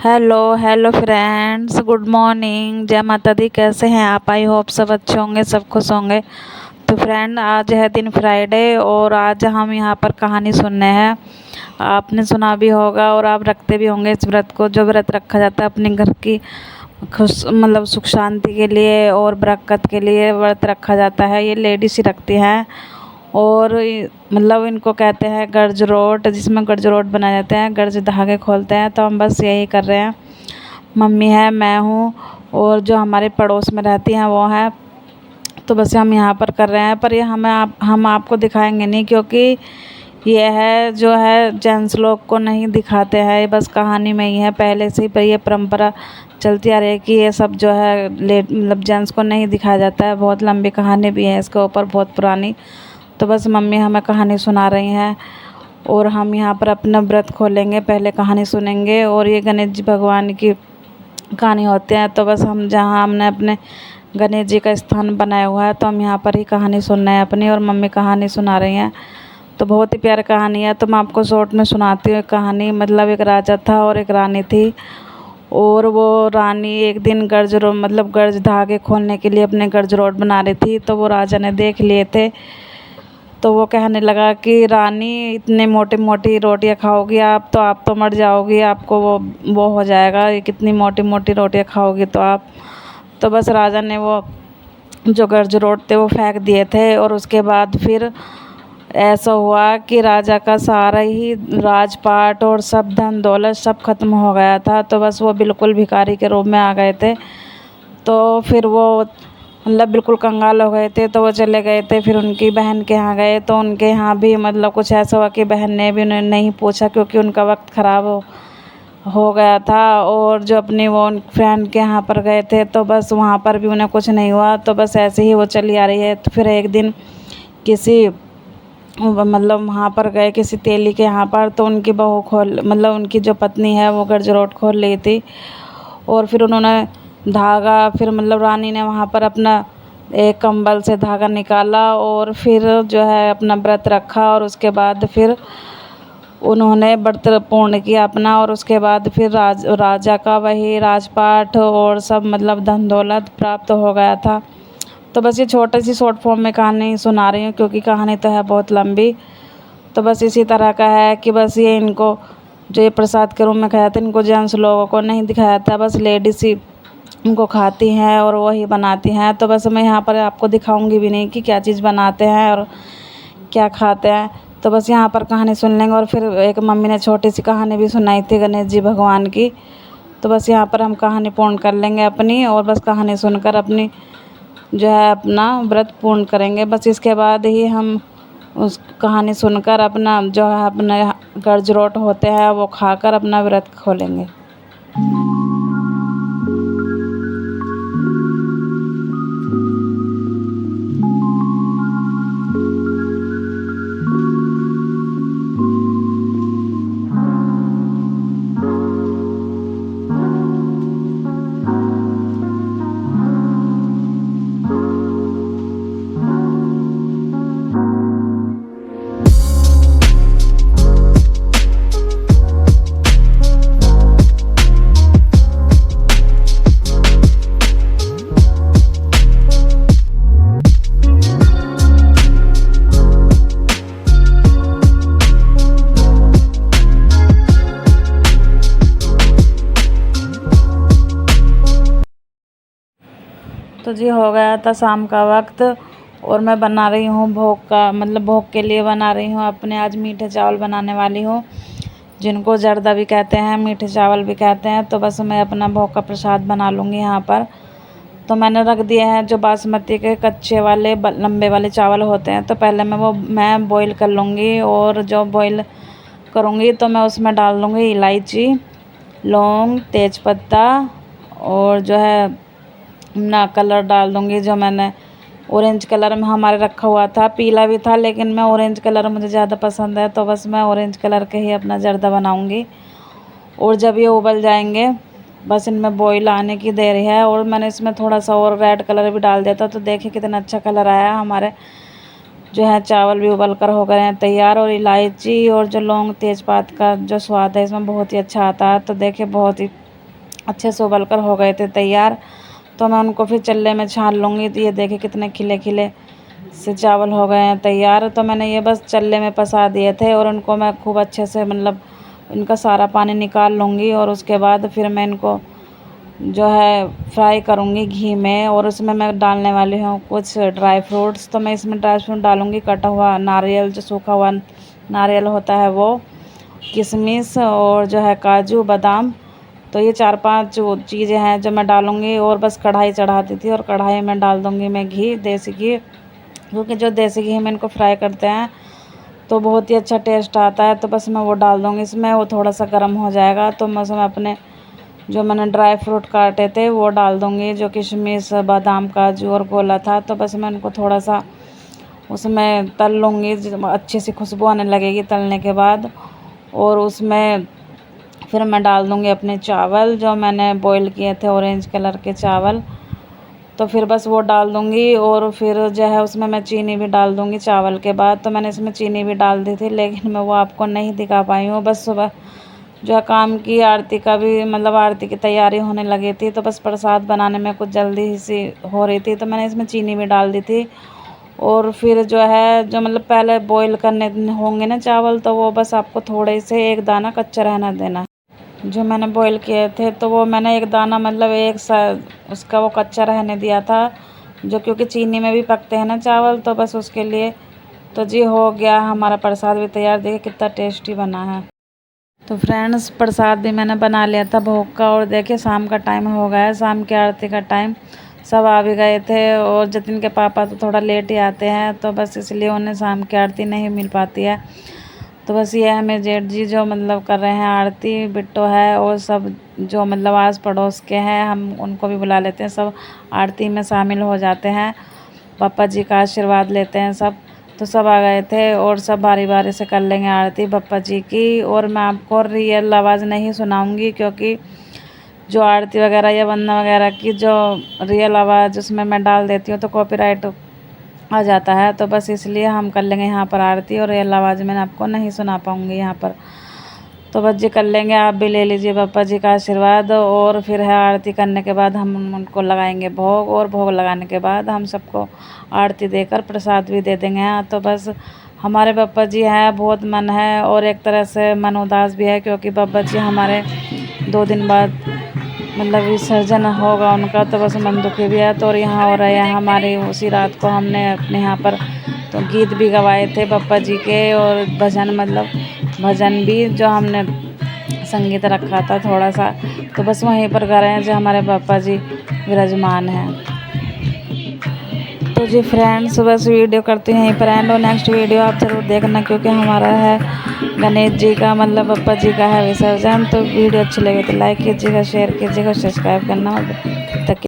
Hello hello friends, good morning, जय माता दी। कैसे हैं आप? आई होप सब अच्छे होंगे, सब खुश होंगे। तो फ्रेंड, आज है दिन फ्राइडे और आज हम यहाँ पर कहानी सुनने हैं। आपने सुना भी होगा और आप रखते भी होंगे इस व्रत को। जो व्रत रखा जाता है अपने घर की खुश सुख शांति के लिए और बरकत के लिए व्रत रखा जाता है। ये लेडीज ही रखती हैं और इनको कहते हैं गर्ज रोट, जिसमें गर्ज रोट बनाए जाते हैं, गर्ज धागे खोलते हैं। तो हम बस यही कर रहे हैं। मम्मी है, मैं हूँ और जो हमारे पड़ोस में रहती हैं वो है। तो बस हम यहाँ पर कर रहे हैं, पर ये हम आपको दिखाएंगे नहीं, क्योंकि ये है जो है जेंट्स लोग को नहीं दिखाते हैं। ये बस कहानी में ही है, पहले से ही पर ये परंपरा चलती आ रही है कि ये सब जो है जेंट्स को नहीं दिखाया जाता है। बहुत लंबी कहानी भी है इसके ऊपर, बहुत पुरानी। तो बस मम्मी हमें कहानी सुना रही हैं और हम यहाँ पर अपना व्रत खोलेंगे, पहले कहानी सुनेंगे। और ये गणेश जी भगवान की कहानी होते हैं। तो बस हम जहाँ हमने अपने गणेश जी का स्थान बनाया हुआ है, तो हम यहाँ पर ही कहानी सुन रहे हैं अपनी, और मम्मी कहानी सुना रही हैं। तो बहुत ही प्यारी कहानी है। तो मैं आपको शॉर्ट में सुनाती हूँ कहानी। एक राजा था और एक रानी थी, और वो रानी एक दिन गर्ज धागे खोलने के लिए अपने गर्ज रोड बना रही थी। तो वो राजा ने देख लिए थे। तो वो कहने लगा कि रानी, इतने मोटी मोटी रोटियां खाओगी आप तो मर जाओगी, आपको वो हो जाएगा, ये कितनी मोटी मोटी रोटियां खाओगी तो आप। तो बस राजा ने वो जो गर्ज रोट थे वो फेंक दिए थे। और उसके बाद फिर ऐसा हुआ कि राजा का सारा ही राजपाट और सब धन दौलत सब खत्म हो गया था। तो बस वो बिल्कुल भिखारी के रूप में आ गए थे। तो फिर वो बिल्कुल कंगाल हो गए थे। तो वो चले गए थे, फिर उनकी बहन के यहाँ गए। तो उनके यहाँ भी कुछ ऐसा हुआ कि बहन ने भी उन्हें नहीं पूछा, क्योंकि उनका वक्त ख़राब हो गया था। और जो अपनी वो फ्रेंड के यहाँ पर गए थे, तो बस वहाँ पर भी उन्हें कुछ नहीं हुआ। तो बस ऐसे ही वो चली आ रही है। तो फिर एक दिन किसी वहाँ पर गए किसी तेली के यहाँ पर। तो उनकी बहू उनकी जो पत्नी है वो गर्ज रोट खोल ली थी। और फिर उन्होंने धागा, फिर रानी ने वहाँ पर अपना एक कंबल से धागा निकाला और फिर जो है अपना व्रत रखा। और उसके बाद फिर उन्होंने व्रत पूर्ण किया अपना। और उसके बाद फिर राजा का वही राजपाट और सब धन दौलत प्राप्त हो गया था। तो बस ये छोटी सी शॉर्ट फॉर्म में कहानी सुना रही हूँ, क्योंकि कहानी तो है बहुत लंबी। तो बस इसी तरह का है कि बस ये इनको जो ये प्रसाद के रूप में खाया था, इनको जेंट्स लोगों को नहीं दिखाया था, बस लेडीज़ ही उनको खाती हैं और वही बनाती हैं। तो बस मैं यहाँ पर आपको दिखाऊंगी भी नहीं कि क्या चीज़ बनाते हैं और क्या खाते हैं। तो बस यहाँ पर कहानी सुन लेंगे। और फिर एक मम्मी ने छोटी सी कहानी भी सुनाई थी गणेश जी भगवान की। तो बस यहाँ पर हम कहानी पूर्ण कर लेंगे अपनी, और बस कहानी सुनकर अपनी जो है अपना व्रत पूर्ण करेंगे। बस इसके बाद ही हम उस कहानी सुनकर अपना जो है अपने गर्ज रोट होते हैं वो खाकर अपना व्रत खोलेंगे। तो जी हो गया था शाम का वक्त, और मैं बना रही हूँ भोग का भोग के लिए बना रही हूँ अपने। आज मीठे चावल बनाने वाली हूँ, जिनको जर्दा भी कहते हैं, मीठे चावल भी कहते हैं। तो बस मैं अपना भोग का प्रसाद बना लूँगी यहाँ पर। तो मैंने रख दिए हैं जो बासमती के कच्चे वाले लंबे वाले चावल होते हैं। तो पहले मैं बॉईल कर लूँगी, और जो बॉईल करूँगी तो मैं उसमें डाल दूँगी इलायची, लौंग, तेज़पत्ता, और जो है ना कलर डाल दूँगी। जो मैंने ऑरेंज कलर में हमारे रखा हुआ था, पीला भी था लेकिन मैं ऑरेंज कलर मुझे ज़्यादा पसंद है, तो बस मैं ऑरेंज कलर के ही अपना जर्दा बनाऊँगी। और जब ये उबल जाएंगे, बस इनमें बॉईल आने की देर है। और मैंने इसमें थोड़ा सा और रेड कलर भी डाल दिया था, तो देखिए कितना अच्छा कलर आया। हमारे जो है चावल भी उबल कर हो गए हैं तैयार। और इलायची और जो लौंग तेज़पात का जो स्वाद है इसमें बहुत ही अच्छा आता है। तो देखिए बहुत ही अच्छे से उबल कर हो गए थे तैयार। तो मैं उनको फिर चल्ले में छान लूँगी। तो ये देखिए कितने खिले खिले से चावल हो गए हैं तैयार। तो मैंने ये बस चल्ले में पसा दिए थे और उनको मैं खूब अच्छे से मतलब इनका सारा पानी निकाल लूँगी। और उसके बाद फिर मैं इनको जो है फ्राई करूँगी घी में। और उसमें मैं डालने वाली हूँ कुछ ड्राई फ्रूट्स। तो मैं इसमें ड्राई फ्रूट डालूँगी कटा हुआ नारियल, जो सूखा हुआ नारियल होता है वो, किशमिश और जो है काजू बादाम। तो ये 4-5 जो चीज़ें हैं जो मैं डालूँगी। और बस कढ़ाई चढ़ा दी थी और कढ़ाई में डाल दूँगी मैं घी, देसी घी, क्योंकि जो देसी घी में इनको फ्राई करते हैं तो बहुत ही अच्छा टेस्ट आता है। तो बस मैं वो डाल दूँगी इसमें। वो थोड़ा सा गर्म हो जाएगा तो मैं उसमें अपने जो मैंने ड्राई फ्रूट काटे थे वो डाल दूँगी, जो किशमिश बादाम काजू और गोला था। तो बस मैं उनको थोड़ा सा उसमें तल लूँगी, अच्छी सी खुशबू आने लगेगी तलने के बाद। और उसमें फिर मैं डाल दूँगी अपने चावल जो मैंने बॉईल किए थे, ऑरेंज कलर के चावल। तो फिर बस वो डाल दूँगी। और फिर जो है उसमें मैं चीनी भी डाल दूँगी चावल के बाद। तो मैंने इसमें चीनी भी डाल दी थी, लेकिन मैं वो आपको नहीं दिखा पाई हूँ। बस सुबह जो है काम की आरती का भी मतलब आरती की तैयारी होने लगी थी, तो बस प्रसाद बनाने में कुछ जल्दी ही सी हो रही थी, तो मैंने इसमें चीनी भी डाल दी थी। और फिर जो है जो मतलब पहले बॉईल करने होंगे ना चावल, तो वो बस आपको थोड़े से एक दाना कच्चा रहना देना। जो मैंने बॉईल किए थे तो वो मैंने एक दाना मतलब एक सा उसका वो कच्चा रहने दिया था, जो क्योंकि चीनी में भी पकते हैं ना चावल, तो बस उसके लिए। तो जी हो गया हमारा प्रसाद भी तैयार। देखिए कितना टेस्टी बना है। तो फ्रेंड्स प्रसाद भी मैंने बना लिया था भोग का। और देखिए शाम का टाइम हो गया है, शाम की आरती का टाइम। सब आ भी गए थे और जतिन के पापा तो थोड़ा लेट ही आते हैं, तो बस इसलिए उन्हें शाम की आरती नहीं मिल पाती है। तो बस ये है मेरे जेठ जी जो मतलब कर रहे हैं आरती, बिट्टो है और सब जो मतलब आस पड़ोस के हैं हम उनको भी बुला लेते हैं, सब आरती में शामिल हो जाते हैं, पापा जी का आशीर्वाद लेते हैं सब। तो सब आ गए थे और सब बारी बारी से कर लेंगे आरती पप्पा जी की। और मैं आपको रियल आवाज़ नहीं सुनाऊंगी, क्योंकि जो आरती वगैरह या वंदना वगैरह की जो रियल आवाज़ उसमें मैं डाल देती हूँ तो कॉपीराइट आ जाता है। तो बस इसलिए हम कर लेंगे यहाँ पर आरती, और रियल आवाज़ में आपको नहीं सुना पाऊँगी यहाँ पर। तो बस जी कर लेंगे, आप भी ले लीजिए पापा जी का आशीर्वाद। और फिर है आरती करने के बाद हम उनको लगाएंगे भोग, और भोग लगाने के बाद हम सबको आरती देकर प्रसाद भी दे देंगे। हाँ तो बस हमारे पापा जी हैं, बहुत मन है और एक तरह से मन उदास भी है, क्योंकि पापा जी हमारे 2 दिन बाद मतलब विसर्जन होगा उनका, तो बस मन दुखी भी है। तो और यहाँ हो रहे हैं हमारे उसी रात को हमने अपने यहाँ पर तो गीत भी गवाए थे पापा जी के, और भजन मतलब भजन भी जो हमने संगीत रखा था थोड़ा सा, तो बस वहीं पर गा रहे हैं जो हमारे पापा जी विराजमान हैं। तो जी फ्रेंड्स बस वीडियो करते हैं यहीं पर एंड, और नेक्स्ट वीडियो आप ज़रूर देखना, क्योंकि हमारा है गणेश जी का मतलब पापा जी का है विसर्जन। तो वीडियो अच्छी लगे तो लाइक कीजिएगा, शेयर कीजिएगा, सब्सक्राइब करना तक।